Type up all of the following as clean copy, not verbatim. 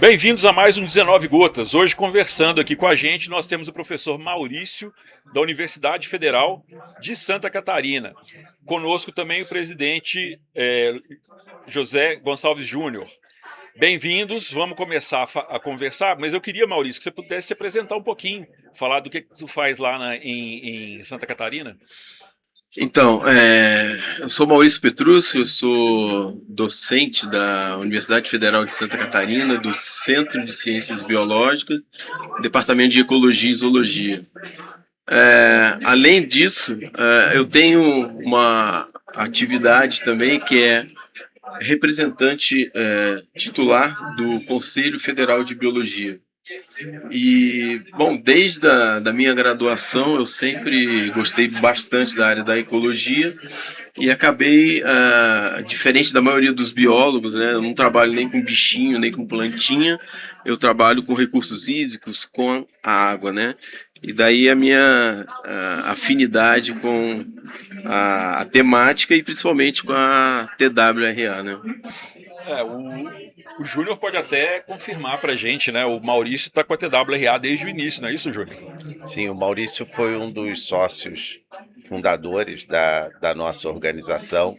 Bem-vindos a mais um 19 Gotas. Hoje, conversando aqui com a gente, nós temos o professor Maurício, da Universidade Federal de Santa Catarina. Conosco também o presidente José Gonçalves Júnior. Bem-vindos, vamos começar a conversar, mas eu queria, Maurício, que você pudesse se apresentar um pouquinho, falar do que tu faz lá em Santa Catarina. Então, eu sou Maurício Petrúcio, eu sou docente da Universidade Federal de Santa Catarina, do Centro de Ciências Biológicas, Departamento de Ecologia e Zoologia. Além disso, eu tenho uma atividade também que é representante titular do Conselho Federal de Biologia. E, bom, desde da minha graduação eu sempre gostei bastante da área da ecologia e acabei, diferente da maioria dos biólogos, né, eu não trabalho nem com bichinho, nem com plantinha, eu trabalho com recursos hídricos, com a água, né? E daí a minha afinidade com a temática e principalmente com a TWRA, né? O Júnior pode até confirmar pra gente, né? O Maurício está com a TWRA desde o início, não é isso, Júnior? Sim, o Maurício foi um dos sócios fundadores da nossa organização,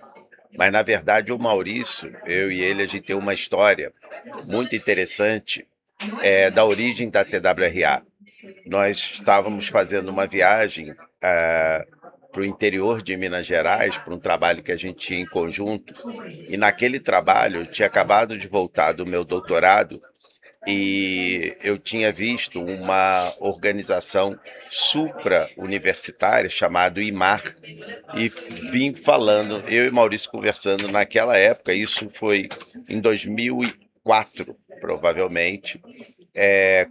mas na verdade o Maurício, eu e ele, a gente tem uma história muito interessante da origem da TWRA. Nós estávamos fazendo uma viagem para o interior de Minas Gerais, para um trabalho que a gente tinha em conjunto, e naquele trabalho eu tinha acabado de voltar do meu doutorado e eu tinha visto uma organização supra-universitária chamada IMAR e vim falando, eu e Maurício conversando naquela época, isso foi em 2004, provavelmente,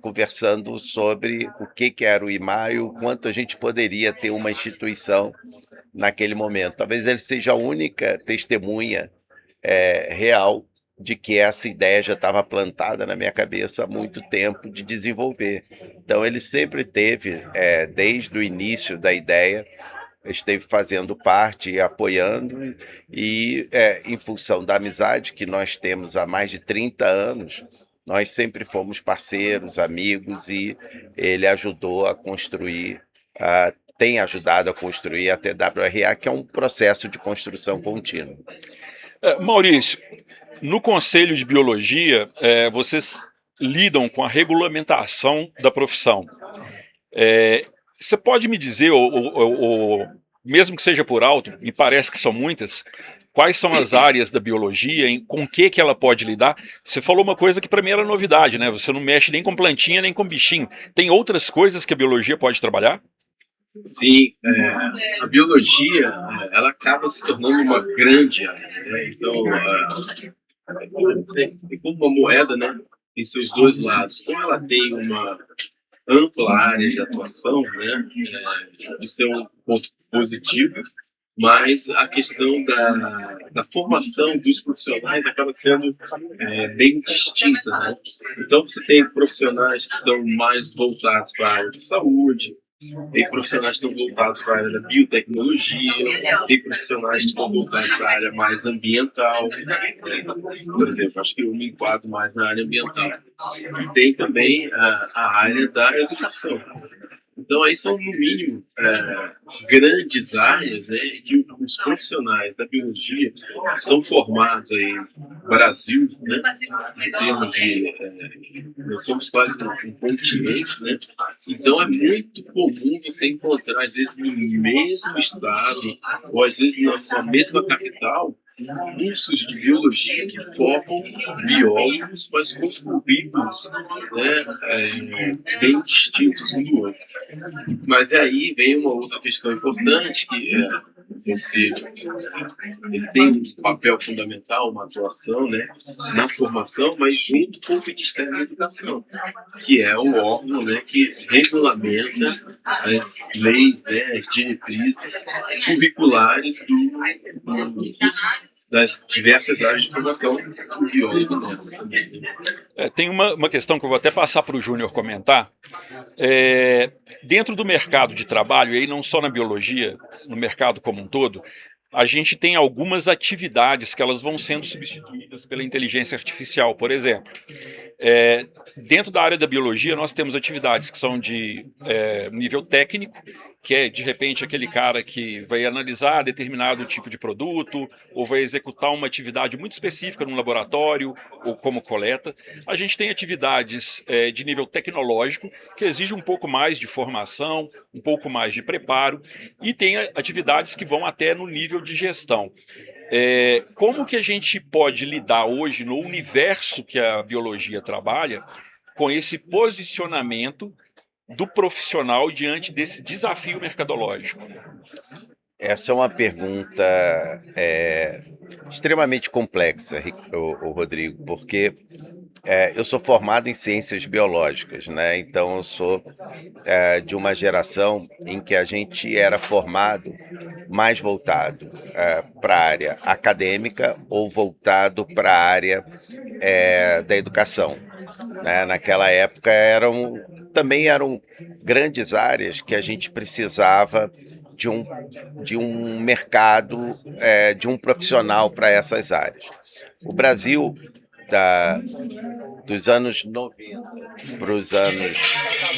conversando sobre o que era o IMAR e o quanto a gente poderia ter uma instituição naquele momento. Talvez ele seja a única testemunha real de que essa ideia já estava plantada na minha cabeça há muito tempo de desenvolver. Então ele sempre teve, desde o início da ideia, esteve fazendo parte e apoiando, e em função da amizade que nós temos há mais de 30 anos, nós sempre fomos parceiros, amigos, e ele ajudou a construir, tem ajudado a construir a TWRA, que é um processo de construção contínua. Maurício, no Conselho de Biologia, vocês lidam com a regulamentação da profissão. Você pode me dizer, mesmo que seja por alto, me parece que são muitas, quais são as áreas da biologia, com o que ela pode lidar? Você falou uma coisa que para mim era novidade, né? Você não mexe nem com plantinha, nem com bichinho. Tem outras coisas que a biologia pode trabalhar? Sim, a biologia ela acaba se tornando uma grande área, né? Então, é como uma moeda, né? Tem seus dois lados. Como ela tem uma ampla área de atuação, né? Isso é um ponto positivo, mas a questão da formação dos profissionais acaba sendo bem distinta, né? Então você tem profissionais que estão mais voltados para a área de saúde, tem profissionais que estão voltados para a área da biotecnologia, tem profissionais que estão voltados para a área mais ambiental, né? Por exemplo, acho que eu me enquadro mais na área ambiental. E tem também a área da educação. Então, aí são, no mínimo, grandes áreas, né, que os profissionais da biologia que são formados aí no Brasil, né, em termos de... nós somos quase um continente, né? Então, é muito comum você encontrar, às vezes, no mesmo estado, ou às vezes na mesma capital, cursos de biologia que focam biólogos, mas com currículos, né, bem distintos um do outro. Mas aí vem uma outra questão importante, que ele tem um papel fundamental, uma atuação, né, na formação, mas junto com o Ministério da Educação, que é o órgão, né, que regulamenta as leis, né, as diretrizes curriculares das diversas áreas de formação do biólogo, né. Tem uma questão que eu vou até passar para o Júnior comentar. Dentro do mercado de trabalho, e aí não só na biologia, no mercado como um todo, a gente tem algumas atividades que elas vão sendo substituídas pela inteligência artificial, por exemplo. Dentro da área da biologia, nós temos atividades que são de nível técnico, que é, de repente, aquele cara que vai analisar determinado tipo de produto ou vai executar uma atividade muito específica num laboratório ou como coleta. A gente tem atividades de nível tecnológico, que exigem um pouco mais de formação, um pouco mais de preparo, e tem atividades que vão até no nível de gestão. Como que a gente pode lidar hoje no universo que a biologia trabalha com esse posicionamento do profissional diante desse desafio mercadológico? Essa é uma pergunta extremamente complexa, Rodrigo, porque eu sou formado em ciências biológicas, né? Então eu sou de uma geração em que a gente era formado mais voltado para a área acadêmica ou voltado para a área da educação, né? Naquela época também eram grandes áreas que a gente precisava de um mercado, de um profissional para essas áreas. O Brasil, dos anos 90 para os anos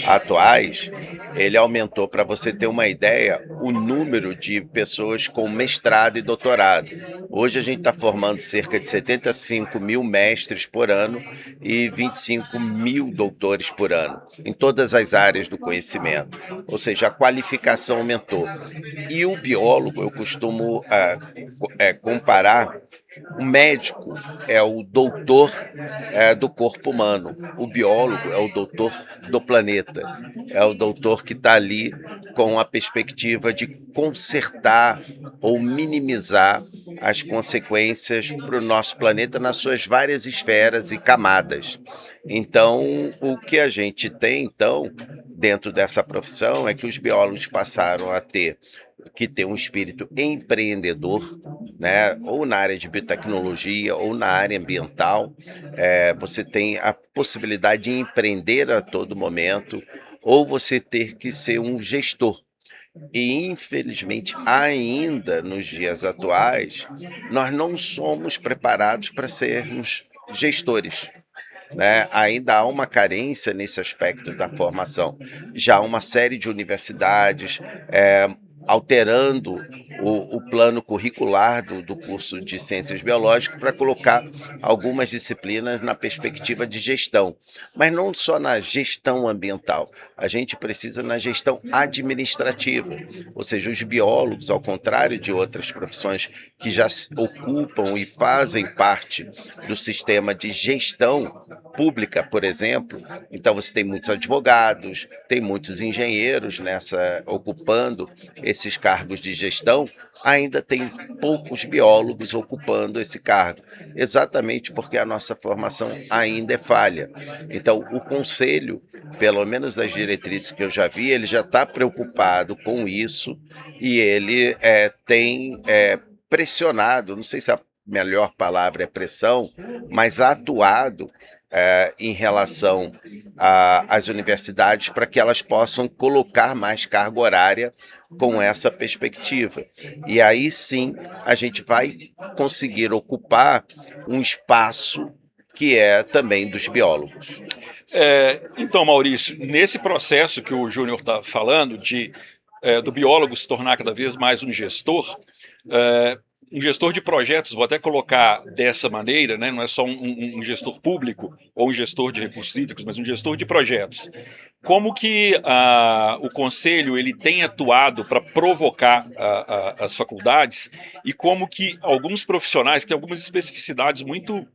atuais, ele aumentou, para você ter uma ideia, o número de pessoas com mestrado e doutorado. Hoje a gente está formando cerca de 75 mil mestres por ano e 25 mil doutores por ano, em todas as áreas do conhecimento. Ou seja, a qualificação aumentou. E o biólogo, eu costumo comparar. O médico é o doutor do corpo humano. O biólogo é o doutor do planeta. É o doutor que está ali com a perspectiva de consertar ou minimizar as consequências para o nosso planeta nas suas várias esferas e camadas. Então, o que a gente tem, dentro dessa profissão, é que os biólogos passaram a ter um espírito empreendedor, né? Ou na área de biotecnologia ou na área ambiental. Você tem a possibilidade de empreender a todo momento, ou você ter que ser um gestor. E, infelizmente, ainda nos dias atuais, nós não somos preparados para sermos gestores, né? Ainda há uma carência nesse aspecto da formação. Já há uma série de universidades alterando o plano curricular do curso de Ciências Biológicas para colocar algumas disciplinas na perspectiva de gestão, mas não só na gestão ambiental, a gente precisa na gestão administrativa, ou seja, os biólogos, ao contrário de outras profissões que já se ocupam e fazem parte do sistema de gestão pública, por exemplo. Então você tem muitos advogados, tem muitos engenheiros ocupando esses cargos de gestão, ainda tem poucos biólogos ocupando esse cargo, exatamente porque a nossa formação ainda é falha. Então o conselho, pelo menos das diretrizes que eu já vi, ele já está preocupado com isso e ele tem pressionado, não sei se a melhor palavra é pressão, mas atuado em relação às universidades para que elas possam colocar mais carga horária com essa perspectiva. E aí sim a gente vai conseguir ocupar um espaço que é também dos biólogos. Então, Maurício, nesse processo que o Júnior está falando, do biólogo se tornar cada vez mais um gestor de projetos, vou até colocar dessa maneira, né? Não é só um gestor público ou um gestor de recursos hídricos, mas um gestor de projetos. Como que o Conselho ele tem atuado para provocar as faculdades e como que alguns profissionais têm algumas especificidades muito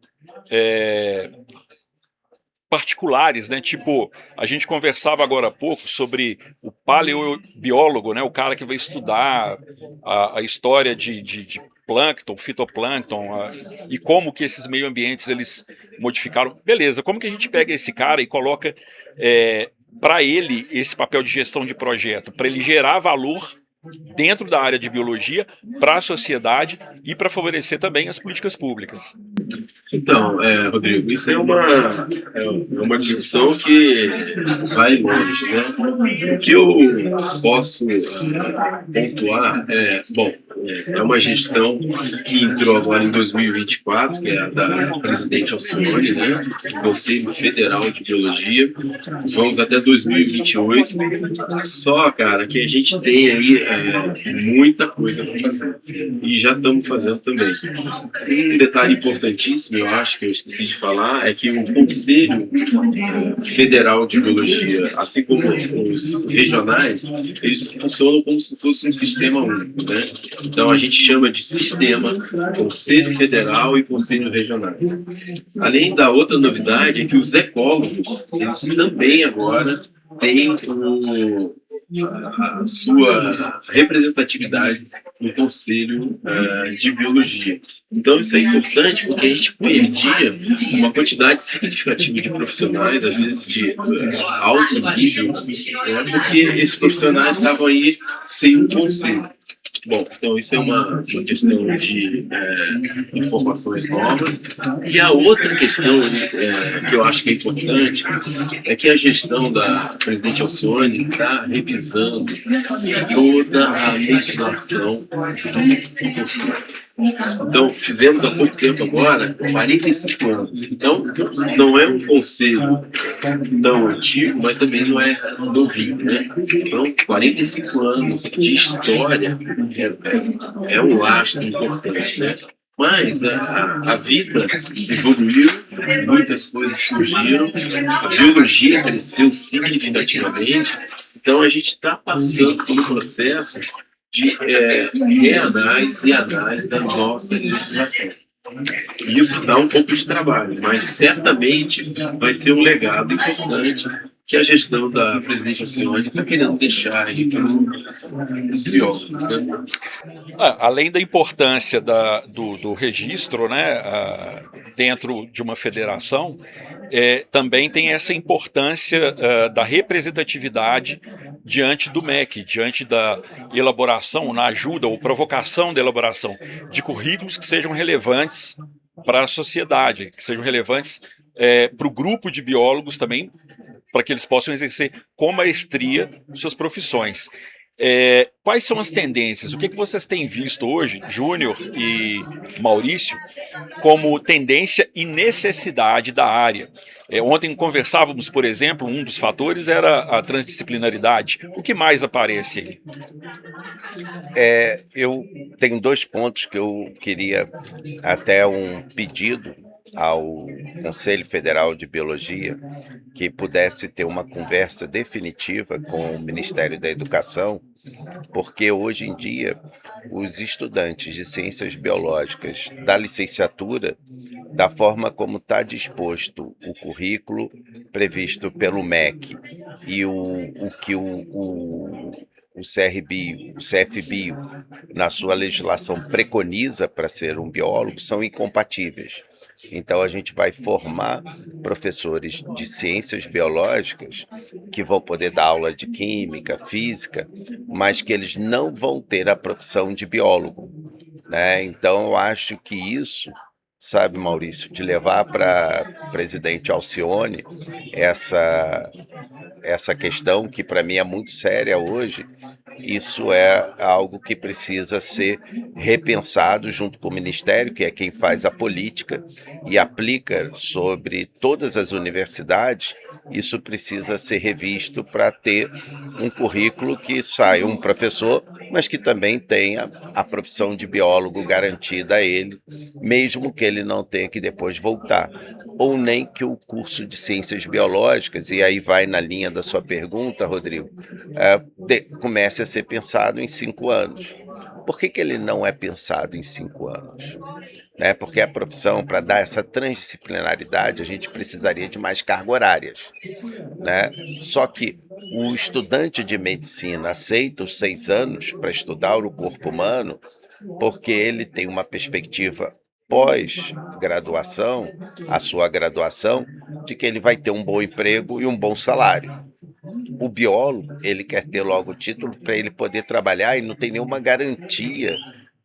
particulares, né? Tipo, a gente conversava agora há pouco sobre o paleobiólogo, né? O cara que vai estudar a história de plâncton, fitoplâncton, e como que esses meio ambientes eles modificaram. Beleza, como que a gente pega esse cara e coloca para ele esse papel de gestão de projeto, para ele gerar valor dentro da área de biologia para a sociedade e para favorecer também as políticas públicas? Então, Rodrigo, isso é uma discussão que vai longe, né? O que eu posso pontuar é uma gestão que entrou agora em 2024, que é a da presidente Alcione, né? Do Conselho Federal de Biologia. Vamos até 2028. Só, cara, que a gente tem aí muita coisa para fazer. E já estamos fazendo também. Um detalhe importantíssimo, eu acho que eu esqueci de falar, é que o Conselho Federal de Biologia, assim como os regionais, eles funcionam como se fosse um sistema único, né? Então a gente chama de sistema Conselho Federal e Conselho Regional. Além da outra novidade é que os ecólogos, eles também agora têm a sua representatividade no Conselho de Biologia. Então, isso é importante porque a gente perdia uma quantidade significativa de profissionais, às vezes de alto nível, porque esses profissionais estavam aí sem um conselho. Bom, então isso é uma questão de informações novas. E a outra questão que eu acho que é importante é que a gestão da presidente Alcione está revisando toda a legislação do Conselho. Então, fizemos há pouco tempo agora, 45 anos. Então, não é um conselho tão antigo, mas também não é novinho, né? Então, 45 anos de história é um lastro importante, né? Mas a vida evoluiu, muitas coisas surgiram, a biologia cresceu significativamente, então a gente está passando por um processo de reanálise e análise da nossa legislação. Isso dá um pouco de trabalho, mas certamente vai ser um legado importante que a gestão da presidente Alcione está querendo deixar aí para os biólogos. Né? Além da importância do registro, né, dentro de uma federação, também tem essa importância da representatividade diante do MEC, diante da elaboração, na ajuda ou provocação da elaboração de currículos que sejam relevantes para a sociedade, que sejam relevantes para o grupo de biólogos também, para que eles possam exercer com maestria suas profissões. Quais são as tendências? O que vocês têm visto hoje, Júnior e Maurício, como tendência e necessidade da área? Ontem conversávamos, por exemplo, um dos fatores era a transdisciplinaridade. O que mais aparece aí? Eu tenho 2 pontos que eu queria, até um pedido ao Conselho Federal de Biologia, que pudesse ter uma conversa definitiva com o Ministério da Educação, porque hoje em dia os estudantes de ciências biológicas da licenciatura, da forma como está disposto o currículo previsto pelo MEC e o que o CRBio, o CFBio, na sua legislação preconiza para ser um biólogo, são incompatíveis. Então, a gente vai formar professores de ciências biológicas que vão poder dar aula de química, física, mas que eles não vão ter a profissão de biólogo, né? Então, eu acho que isso, sabe, Maurício, de levar para presidente Alcione essa questão que para mim é muito séria hoje, isso é algo que precisa ser repensado junto com o Ministério, que é quem faz a política e aplica sobre todas as universidades. Isso precisa ser revisto para ter um currículo que saia um professor, mas que também tenha a profissão de biólogo garantida a ele, mesmo que ele não tenha que depois voltar. Ou nem que o curso de ciências biológicas, e aí vai na linha da sua pergunta, Rodrigo, comece a ser pensado em 5 anos. Por que ele não é pensado em 5 anos? Porque a profissão, para dar essa transdisciplinaridade, a gente precisaria de mais cargas horárias. Só que o estudante de medicina aceita os 6 anos para estudar o corpo humano porque ele tem uma perspectiva pós-graduação, a sua graduação, de que ele vai ter um bom emprego e um bom salário. O biólogo, ele quer ter logo o título para ele poder trabalhar e não tem nenhuma garantia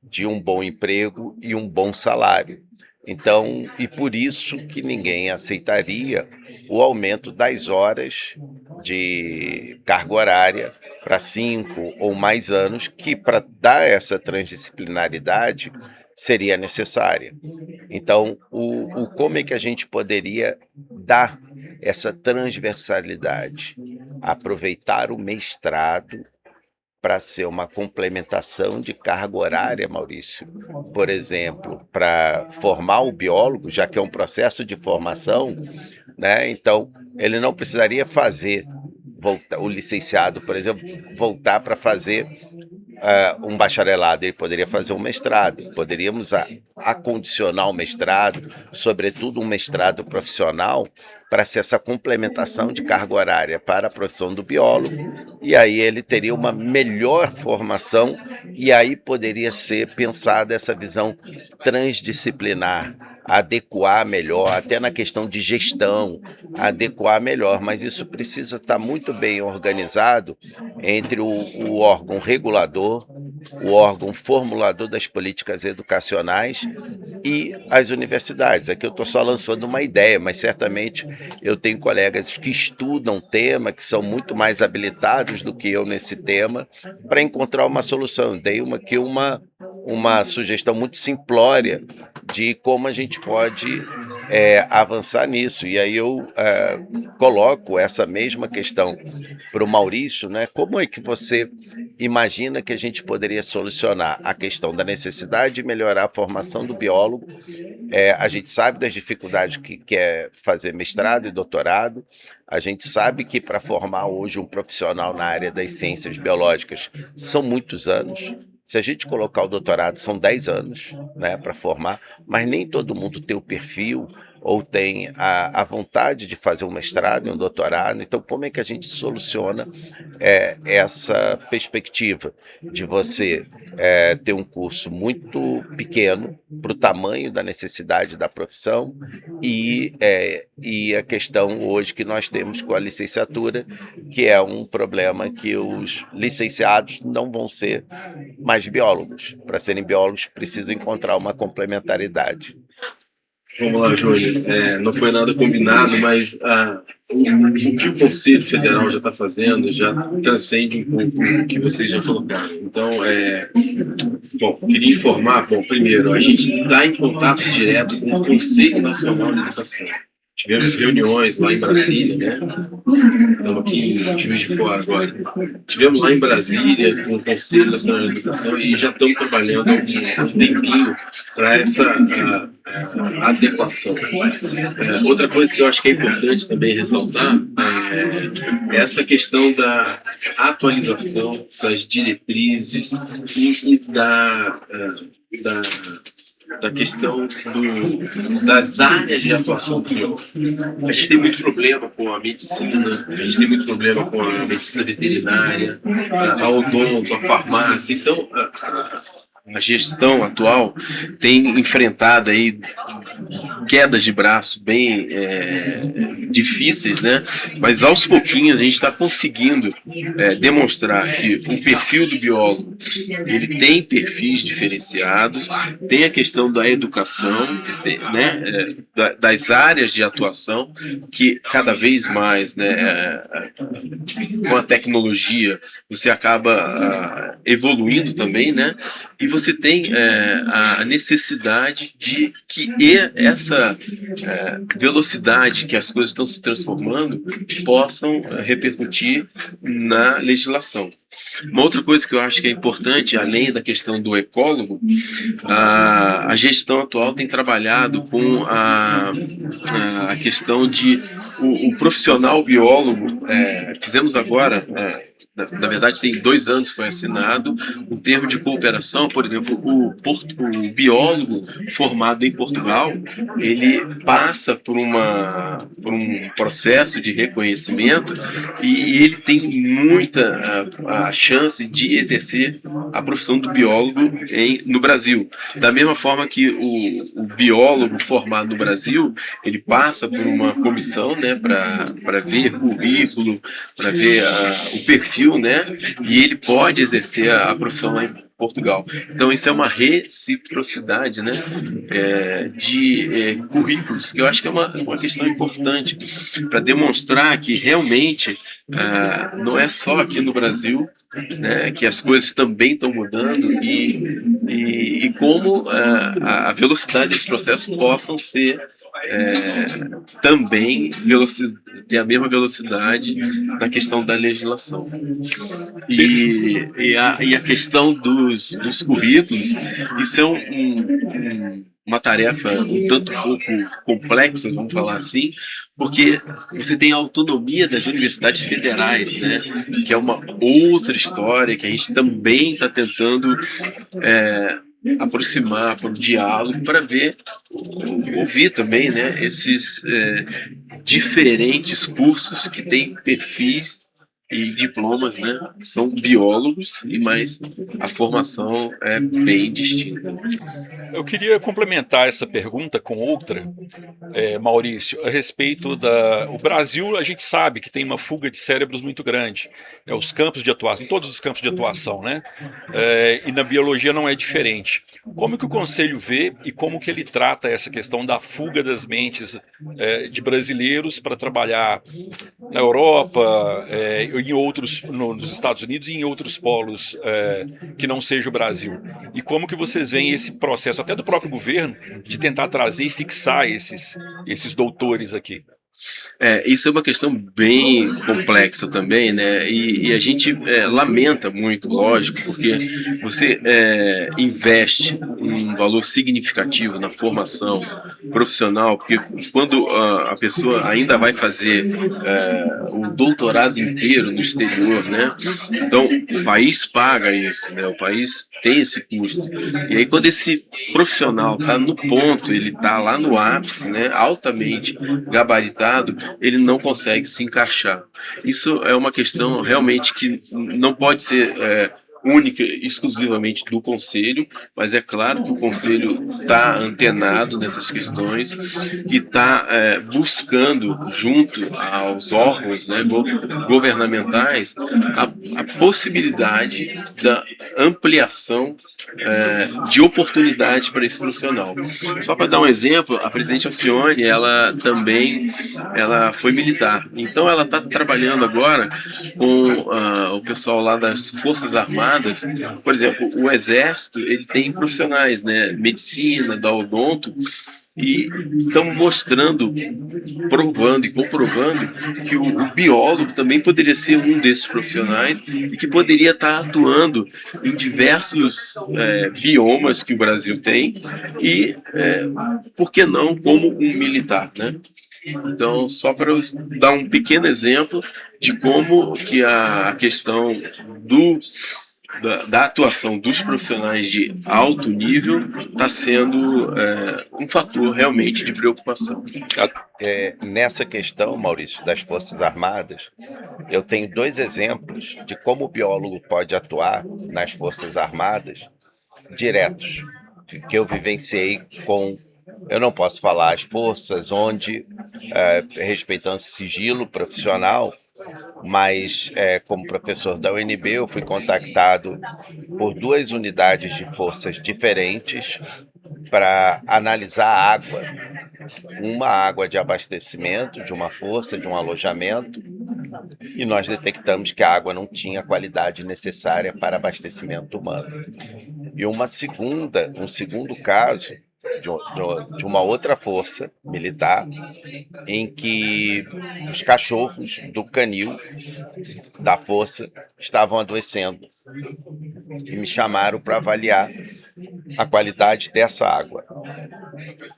de um bom emprego e um bom salário. Então, e por isso que ninguém aceitaria o aumento das horas de carga horária para 5 ou mais anos, que para dar essa transdisciplinaridade seria necessária. Então, como é que a gente poderia dar essa transversalidade? Aproveitar o mestrado para ser uma complementação de carga horária, Maurício. Por exemplo, para formar o biólogo, já que é um processo de formação, né? Então, ele não precisaria o licenciado, por exemplo, voltar para fazer um bacharelado, ele poderia fazer um mestrado. Poderíamos acondicionar o mestrado, sobretudo um mestrado profissional, para ser essa complementação de carga horária para a profissão do biólogo, e aí ele teria uma melhor formação, e aí poderia ser pensada essa visão transdisciplinar, adequar melhor, até na questão de gestão, adequar melhor, mas isso precisa estar muito bem organizado entre o órgão regulador, o órgão formulador das políticas educacionais e as universidades. Aqui eu estou só lançando uma ideia, mas certamente eu tenho colegas que estudam o tema, que são muito mais habilitados do que eu nesse tema, para encontrar uma solução. Dei aqui uma sugestão muito simplória de como a gente pode avançar nisso. E aí eu coloco essa mesma questão para o Maurício, né? Como é que você imagina que a gente poderia solucionar a questão da necessidade de melhorar a formação do biólogo? A gente sabe das dificuldades que é fazer mestrado e doutorado, a gente sabe que para formar hoje um profissional na área das ciências biológicas são muitos anos. Se a gente colocar o doutorado, são 10 anos, né, para formar, mas nem todo mundo tem o perfil ou tem a vontade de fazer um mestrado e um doutorado. Então, como é que a gente soluciona essa perspectiva de você ter um curso muito pequeno para o tamanho da necessidade da profissão e a questão hoje que nós temos com a licenciatura, que é um problema que os licenciados não vão ser mais biólogos. Para serem biólogos, precisam encontrar uma complementaridade. Vamos lá, Júlio. Não foi nada combinado, mas o que o Conselho Federal já está fazendo já transcende um pouco o que vocês já colocaram. Então, queria informar, primeiro, a gente está em contato direto com o Conselho Nacional de Educação. Tivemos reuniões lá em Brasília, né? Estamos aqui em Juiz de Fora agora. Tivemos lá em Brasília com o Conselho Nacional de Educação e já estamos trabalhando há um tempinho para essa adequação. Outra coisa que eu acho que é importante também ressaltar é essa questão da atualização das diretrizes e da questão das áreas de atuação do biólogo. A gente tem muito problema com a medicina, a gente tem muito problema com a medicina veterinária, a odonto, a farmácia. Então, a gestão atual tem enfrentado aí quedas de braço bem difíceis, né? Mas aos pouquinhos a gente está conseguindo demonstrar que o perfil do biólogo ele tem perfis diferenciados, tem a questão da educação, né? Das áreas de atuação que cada vez mais, né? Com a tecnologia você acaba evoluindo também, né? E você tem a necessidade de que essa velocidade que as coisas estão se transformando possam repercutir na legislação. Uma outra coisa que eu acho que é importante, além da questão do ecólogo, a gestão atual tem trabalhado com a questão de o profissional biólogo. Fizemos agora... Na verdade, tem 2 anos foi assinado um termo de cooperação. Por exemplo, o biólogo formado em Portugal, ele passa por um processo de reconhecimento e ele tem muita a chance de exercer a profissão do biólogo no Brasil. Da mesma forma que o biólogo formado no Brasil, ele passa por uma comissão, né, para ver currículo, para ver o perfil Brasil, né? E ele pode exercer a profissão lá em Portugal. Então isso é uma reciprocidade, né? De currículos, que eu acho que é uma questão importante para demonstrar que realmente não é só aqui no Brasil, né, que as coisas também estão mudando e como a velocidade desse processo possam ser também ter a mesma velocidade na questão da legislação. E a questão dos currículos, isso é uma tarefa um tanto pouco complexa, vamos falar assim, porque você tem a autonomia das universidades federais, né? Que é uma outra história que a gente também está tentando aproximar para o diálogo, para ouvir também, né? Esses diferentes cursos que têm perfis e diplomas, né? São biólogos, mas a formação é bem distinta. Eu queria complementar essa pergunta com outra, Maurício, a respeito da... O Brasil, a gente sabe que tem uma fuga de cérebros muito grande, né, os campos de atuação, todos os campos de atuação, né? E na biologia não é diferente. Como que o Conselho vê e como que ele trata essa questão da fuga das mentes de brasileiros para trabalhar na Europa, em outros, nos Estados Unidos e em outros polos que não seja o Brasil? E como que vocês veem esse processo, até do próprio governo, de tentar trazer e fixar esses doutores aqui? Isso é uma questão bem complexa também, né? E a gente lamenta muito, lógico, porque você investe um valor significativo na formação profissional, porque quando a pessoa ainda vai fazer o doutorado inteiro no exterior, né? Então o país paga isso, né? O país tem esse custo. E aí quando esse profissional está no ponto, ele está lá no ápice, né? Altamente gabaritado, ele não consegue se encaixar. Isso é uma questão realmente que não pode ser única exclusivamente do Conselho, mas é claro que o Conselho está antenado nessas questões e está buscando, junto aos órgãos, né, governamentais, a possibilidade da ampliação de oportunidade para esse profissional. Só para dar um exemplo, a presidente Alcione, ela foi militar, então ela está trabalhando agora com o pessoal lá das Forças Armadas. Por exemplo, o Exército, ele tem profissionais, né, medicina, da odonto, e estão mostrando, provando e comprovando que o biólogo também poderia ser um desses profissionais e que poderia estar atuando em diversos biomas que o Brasil tem e, por que não, como um militar, né? Então, só para dar um pequeno exemplo de como que a questão da atuação dos profissionais de alto nível está sendo um fator realmente de preocupação. Nessa questão, Maurício, das Forças Armadas, eu tenho 2 exemplos de como o biólogo pode atuar nas Forças Armadas diretos, que eu vivenciei com... Eu não posso falar as forças onde, respeitando sigilo profissional, mas como professor da UNB eu fui contactado por 2 unidades de forças diferentes para analisar a água. Uma água de abastecimento de uma força, de um alojamento, e nós detectamos que a água não tinha a qualidade necessária para abastecimento humano. E um segundo caso de uma outra força militar, em que os cachorros do canil da força estavam adoecendo e me chamaram para avaliar a qualidade dessa água.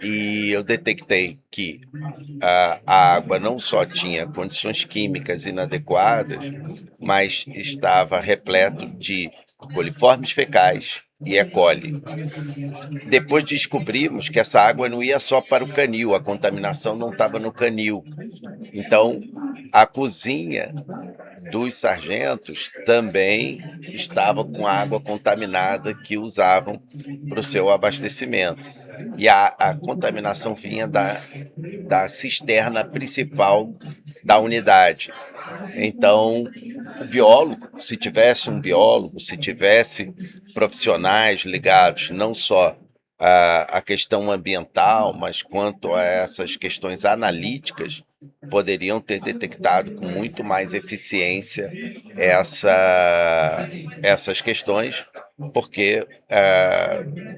E eu detectei que a água não só tinha condições químicas inadequadas, mas estava repleto de coliformes fecais e E. coli. Depois descobrimos que essa água não ia só para o canil, a contaminação não estava no canil. Então, a cozinha dos sargentos também estava com água contaminada que usavam para o seu abastecimento. E a contaminação vinha da cisterna principal da unidade. Então, o biólogo, se tivesse um biólogo, se tivesse profissionais ligados não só à questão ambiental, mas quanto a essas questões analíticas, poderiam ter detectado com muito mais eficiência essas questões, porque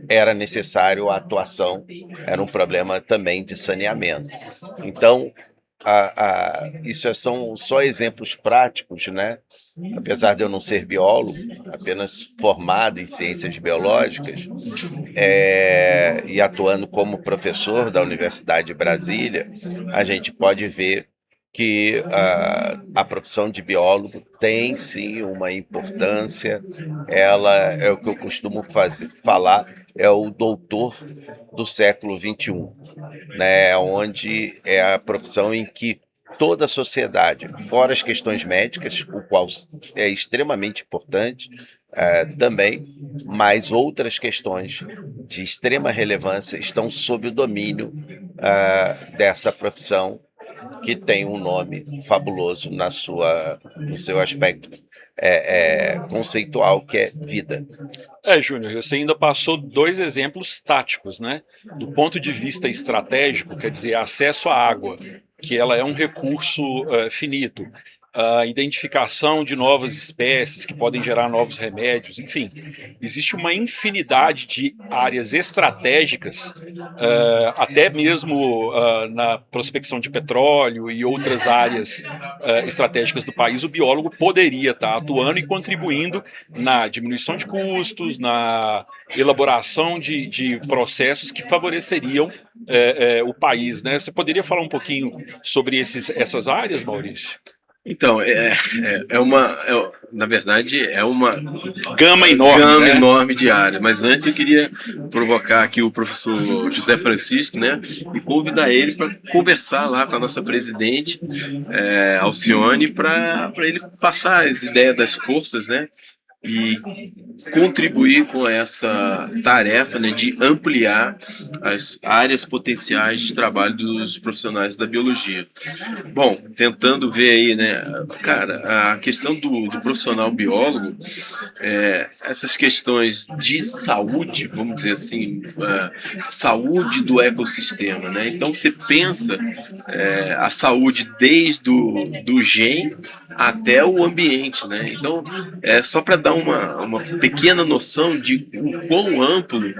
era necessário a atuação, era um problema também de saneamento. Então, isso são só exemplos práticos, né? Apesar de eu não ser biólogo, apenas formado em ciências biológicas, e atuando como professor da Universidade de Brasília, a gente pode ver que a profissão de biólogo tem sim uma importância. Ela é o que eu costumo falar, é o doutor do século XXI, né? Onde é a profissão em que toda a sociedade, fora as questões médicas, o qual é extremamente importante também, mas outras questões de extrema relevância estão sob o domínio dessa profissão que tem um nome fabuloso no seu aspecto conceitual, que é vida. Júnior, você ainda passou dois exemplos táticos, né? Do ponto de vista estratégico, quer dizer, acesso à água, que ela é um recurso finito, a identificação de novas espécies que podem gerar novos remédios, enfim, existe uma infinidade de áreas estratégicas, até mesmo na prospecção de petróleo e outras áreas estratégicas do país, o biólogo poderia estar atuando e contribuindo na diminuição de custos, na elaboração de processos que favoreceriam o país, né? Você poderia falar um pouquinho sobre essas áreas, Maurício? Então, na verdade, é uma Gama enorme, gama né? enorme de áreas. Mas antes eu queria provocar aqui o professor José Francisco, né, e convidar ele para conversar lá com a nossa presidente, Alcione, para ele passar as ideias das forças, né, e contribuir com essa tarefa, né, de ampliar as áreas potenciais de trabalho dos profissionais da biologia. Bom, tentando ver aí, né, cara, a questão do profissional biólogo, essas questões de saúde, vamos dizer assim, saúde do ecossistema, né? Então você pensa a saúde desde do gen até o ambiente, né? Então, só para dar uma pequena noção de o quão amplo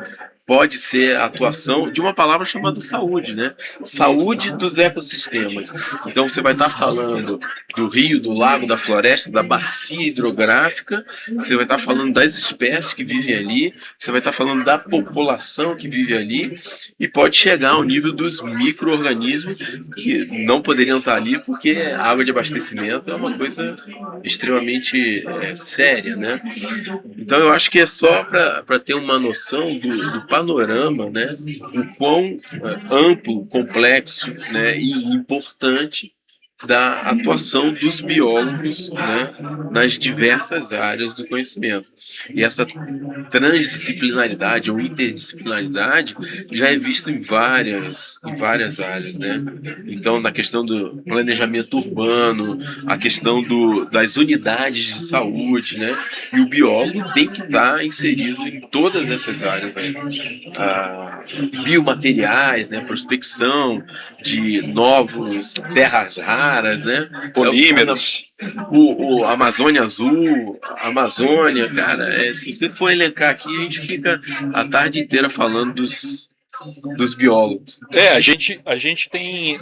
pode ser a atuação de uma palavra chamada saúde, né? Saúde dos ecossistemas. Então você vai estar falando do rio, do lago, da floresta, da bacia hidrográfica, você vai estar falando das espécies que vivem ali, você vai estar falando da população que vive ali, e pode chegar ao nível dos micro-organismos que não poderiam estar ali porque a água de abastecimento é uma coisa extremamente séria, né? Então eu acho que é só para ter uma noção do panorama, né, o quão amplo, complexo, né, e importante da atuação dos biólogos, né, nas diversas áreas do conhecimento. E essa transdisciplinaridade ou interdisciplinaridade já é vista em várias áreas, né? Então, na questão do planejamento urbano, a questão das unidades de saúde, né? E o biólogo tem que estar inserido em todas essas áreas, né? Biomateriais, né? Prospecção de novos terras raras, né? Polímeros. O Amazônia Azul, a Amazônia, cara, se você for elencar aqui, a gente fica a tarde inteira falando dos biólogos. A gente tem,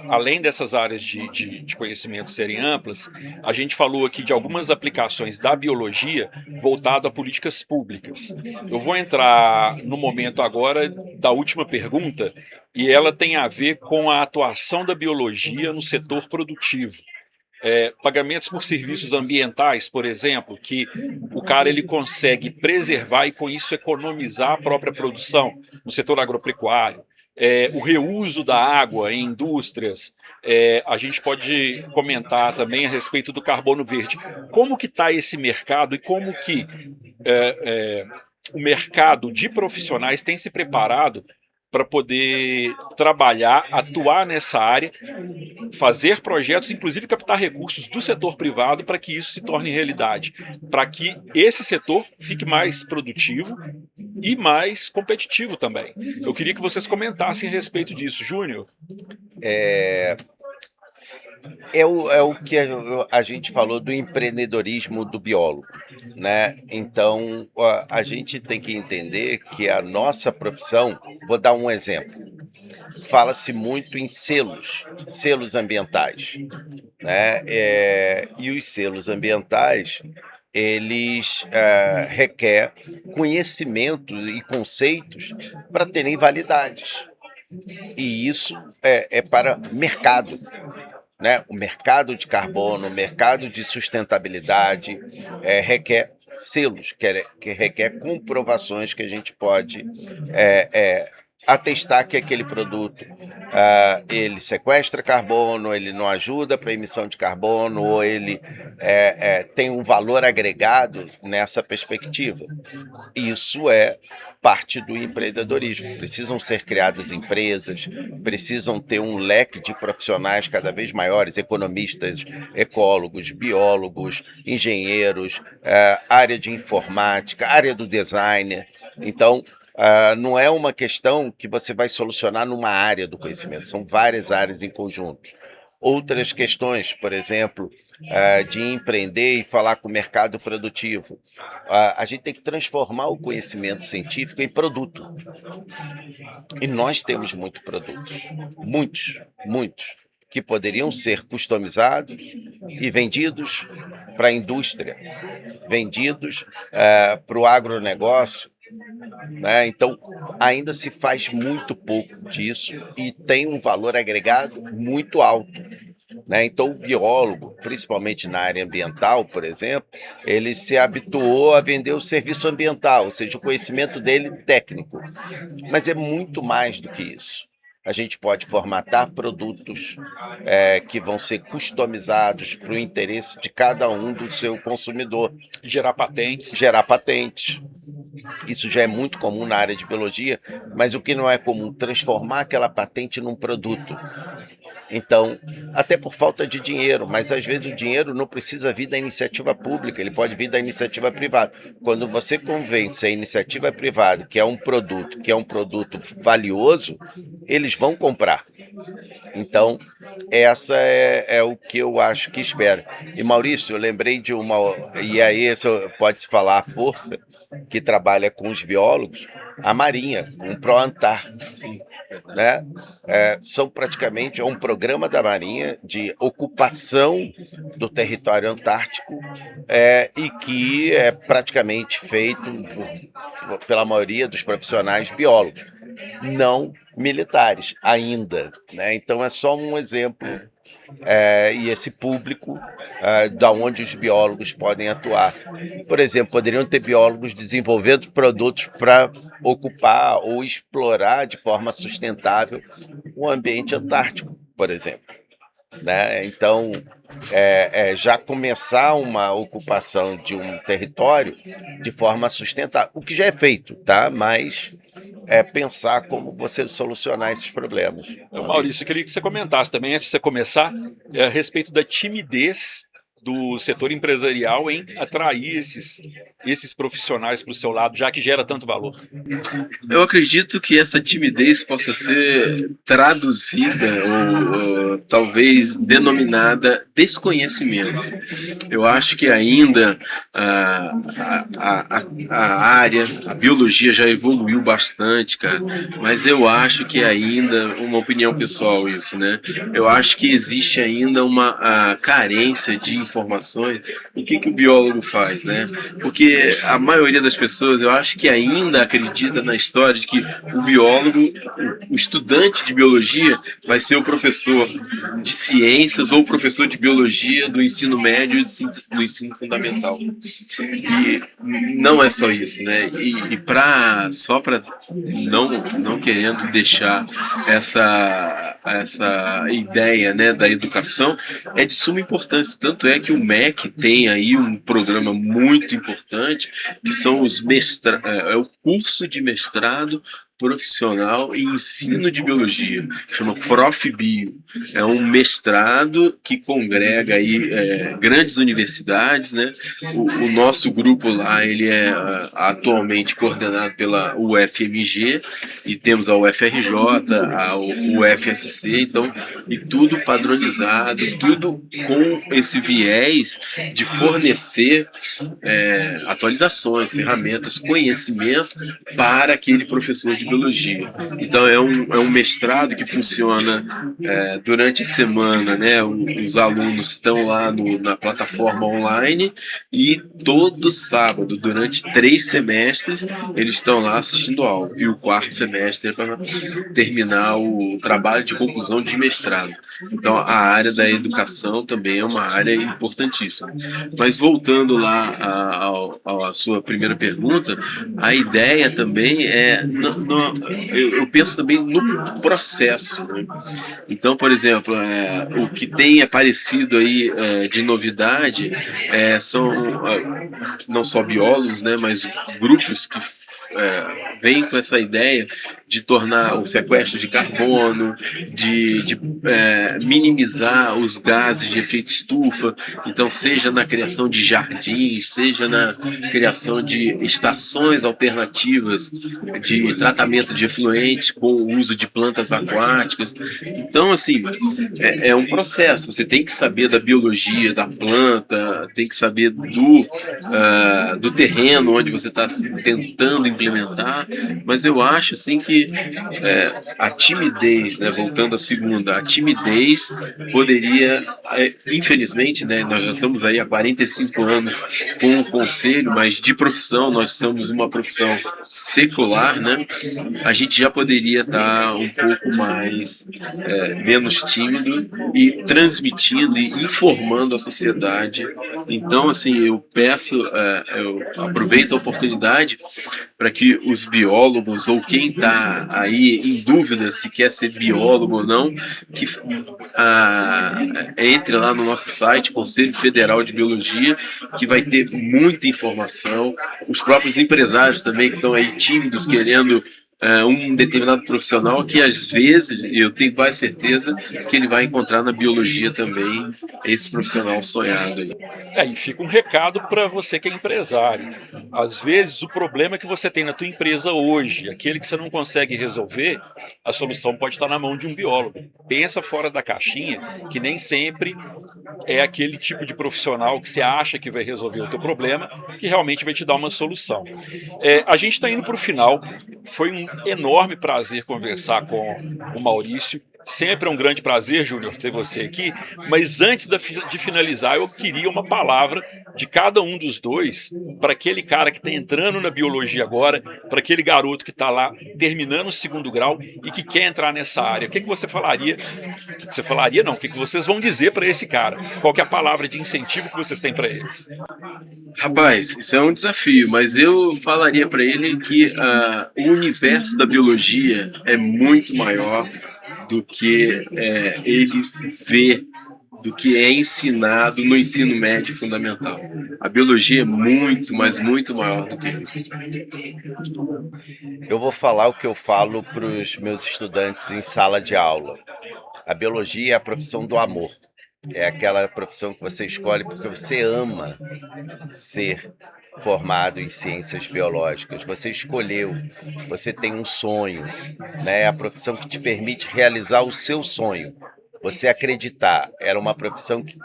além dessas áreas de conhecimento serem amplas, a gente falou aqui de algumas aplicações da biologia voltado a políticas públicas. Eu vou entrar no momento agora da última pergunta, e ela tem a ver com a atuação da biologia no setor produtivo. Pagamentos por serviços ambientais, por exemplo, que o cara ele consegue preservar e com isso economizar a própria produção no setor agropecuário. O reuso da água em indústrias. A gente pode comentar também a respeito do carbono verde. Como que está esse mercado e como que o mercado de profissionais tem se preparado para poder trabalhar, atuar nessa área, fazer projetos, inclusive captar recursos do setor privado para que isso se torne realidade, para que esse setor fique mais produtivo e mais competitivo também. Eu queria que vocês comentassem a respeito disso. Júnior? É o que a gente falou do empreendedorismo do biólogo, né? Então, a gente tem que entender que a nossa profissão, vou dar um exemplo, fala-se muito em selos ambientais, né? E os selos ambientais, eles requer conhecimentos e conceitos para terem validades. E isso é para mercado, né? O mercado de carbono, o mercado de sustentabilidade requer selos, que requer comprovações que a gente pode atestar que aquele produto ele sequestra carbono, ele não ajuda para a emissão de carbono, ou ele tem um valor agregado nessa perspectiva. Isso é parte do empreendedorismo. Precisam ser criadas empresas, precisam ter um leque de profissionais cada vez maiores, economistas, ecólogos, biólogos, engenheiros, área de informática, área do design. Então, não é uma questão que você vai solucionar numa área do conhecimento, são várias áreas em conjunto. Outras questões, por exemplo, de empreender e falar com o mercado produtivo. A gente tem que transformar o conhecimento científico em produto. E nós temos muitos produtos, muitos, que poderiam ser customizados e vendidos para a indústria, vendidos para o agronegócio, né? Então, ainda se faz muito pouco disso e tem um valor agregado muito alto, né? Então, o biólogo, principalmente na área ambiental, por exemplo, ele se habituou a vender o serviço ambiental, ou seja, o conhecimento dele técnico. Mas é muito mais do que isso. A gente pode formatar produtos que vão ser customizados para o interesse de cada um do seu consumidor. Gerar patentes. Gerar patentes. Isso já é muito comum na área de biologia, mas o que não é comum, transformar aquela patente num produto. Então, até por falta de dinheiro, mas às vezes o dinheiro não precisa vir da iniciativa pública, ele pode vir da iniciativa privada. Quando você convence a iniciativa privada que é um produto valioso, eles vão comprar. Então, essa é o que eu acho que espera. E Maurício, eu lembrei de e aí isso pode-se falar a força, que trabalha com os biólogos, a Marinha, com o ProAntar, né? São praticamente um programa da Marinha de ocupação do território antártico e que é praticamente feito pela maioria dos profissionais biólogos, não militares ainda, né? Então é só um exemplo e esse público da onde os biólogos podem atuar. Por exemplo, poderiam ter biólogos desenvolvendo produtos para ocupar ou explorar de forma sustentável o ambiente antártico, por exemplo, né? Então, já começar uma ocupação de um território de forma sustentável, o que já é feito, tá? Mas pensar como você solucionar esses problemas. Maurício, eu queria que você comentasse também, antes de você começar, a respeito da timidez do setor empresarial em atrair esses profissionais para o seu lado, já que gera tanto valor. Eu acredito que essa timidez possa ser traduzida ou talvez denominada desconhecimento. Eu acho que ainda a área, a biologia já evoluiu bastante, cara, mas eu acho que ainda, uma opinião pessoal isso, né? Eu acho que existe ainda uma carência de informações. O que o biólogo faz, né? Porque a maioria das pessoas, eu acho que ainda acredita na história de que o biólogo, o estudante de biologia, vai ser o professor de ciências ou o professor de biologia do ensino médio e do ensino fundamental. E não é só isso, né? E só para não querendo deixar essa ideia, né, da educação, é de suma importância. Tanto é que o MEC tem aí um programa muito importante, que são os o curso de mestrado profissional em ensino de biologia, chama ProfBio. É um mestrado que congrega aí grandes universidades, né? O nosso grupo lá, ele é atualmente coordenado pela UFMG e temos a UFRJ, a UFSC, então, e tudo padronizado, tudo com esse viés de fornecer atualizações, ferramentas, conhecimento para aquele professor de biologia. Então é um mestrado que funciona durante a semana, né? Os alunos estão lá na plataforma online e todo sábado, durante 3 semestres, eles estão lá assistindo aula. E o 4º semestre é para terminar o trabalho de conclusão de mestrado. Então a área da educação também é uma área importantíssima. Mas voltando lá à sua primeira pergunta, a ideia também eu penso também no processo, né? Então, por exemplo, o que tem aparecido aí de novidade são não só biólogos, né, mas grupos que vêm com essa ideia de tornar o sequestro de carbono, de minimizar os gases de efeito estufa, então seja na criação de jardins, seja na criação de estações alternativas de tratamento de efluentes com o uso de plantas aquáticas. Então, assim, é um processo, você tem que saber da biologia da planta, tem que saber do terreno onde você está tentando implementar, mas eu acho assim que a timidez, né, voltando à segunda, a timidez poderia, infelizmente, né, nós já estamos aí há 45 anos com o conselho, mas de profissão, nós somos uma profissão secular, né, a gente já poderia estar um pouco mais menos tímido e transmitindo e informando a sociedade. Então, assim, eu eu aproveito a oportunidade para que os biólogos ou quem está aí em dúvida se quer ser biólogo ou não, que entre lá no nosso site, Conselho Federal de Biologia, que vai ter muita informação. Os próprios empresários também que estão aí tímidos, querendo um determinado profissional, que às vezes, eu tenho quase certeza que ele vai encontrar na biologia também esse profissional sonhado aí. E fica um recado para você que é empresário. Às vezes o problema que você tem na tua empresa hoje, aquele que você não consegue resolver, a solução pode estar na mão de um biólogo. Pensa fora da caixinha, que nem sempre é aquele tipo de profissional que você acha que vai resolver o teu problema, que realmente vai te dar uma solução. A gente está indo para o final. Foi um enorme prazer conversar com o Maurício. Sempre é um grande prazer, Júnior, ter você aqui. Mas antes de finalizar, eu queria uma palavra de cada um dos dois para aquele cara que está entrando na biologia agora, para aquele garoto que está lá terminando o 2º grau e que quer entrar nessa área. O que você falaria? O que você falaria não? O que vocês vão dizer para esse cara? Qual que é a palavra de incentivo que vocês têm para eles? Rapaz, isso é um desafio, mas eu falaria para ele que o universo da biologia é muito maior do que ele vê, do que é ensinado no ensino médio fundamental. A biologia é muito, mas muito maior do que isso. Eu vou falar o que eu falo para os meus estudantes em sala de aula. A biologia é a profissão do amor. É aquela profissão que você escolhe porque você ama ser formado em ciências biológicas. Você escolheu, você tem um sonho, né? É a profissão que te permite realizar o seu sonho. Você acreditar, era uma profissão que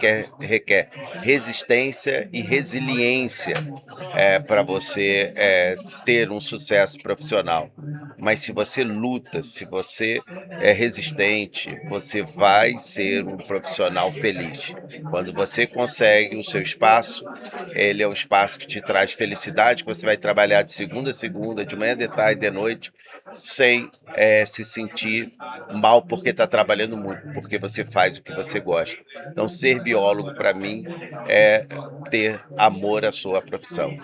requer resistência e resiliência para você ter um sucesso profissional. Mas se você luta, se você é resistente, você vai ser um profissional feliz. Quando você consegue o seu espaço, ele é um espaço que te traz felicidade, que você vai trabalhar de segunda a segunda, de manhã, de tarde, de noite, sem se sentir mal porque está trabalhando muito, porque você faz o que você gosta. Então, ser biólogo, para mim, ter amor à sua profissão.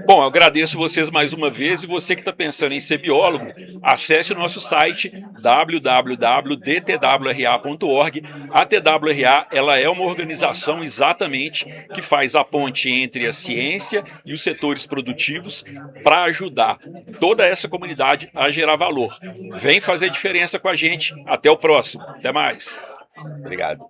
Bom, eu agradeço vocês mais uma vez, e você que está pensando em ser biólogo, acesse o nosso site www.dtwra.org. A TWRA, ela é uma organização exatamente que faz a ponte entre a ciência e os setores produtivos para ajudar toda essa comunidade a gerar valor. Vem fazer diferença com a gente. Até o próximo. Até mais. Obrigado.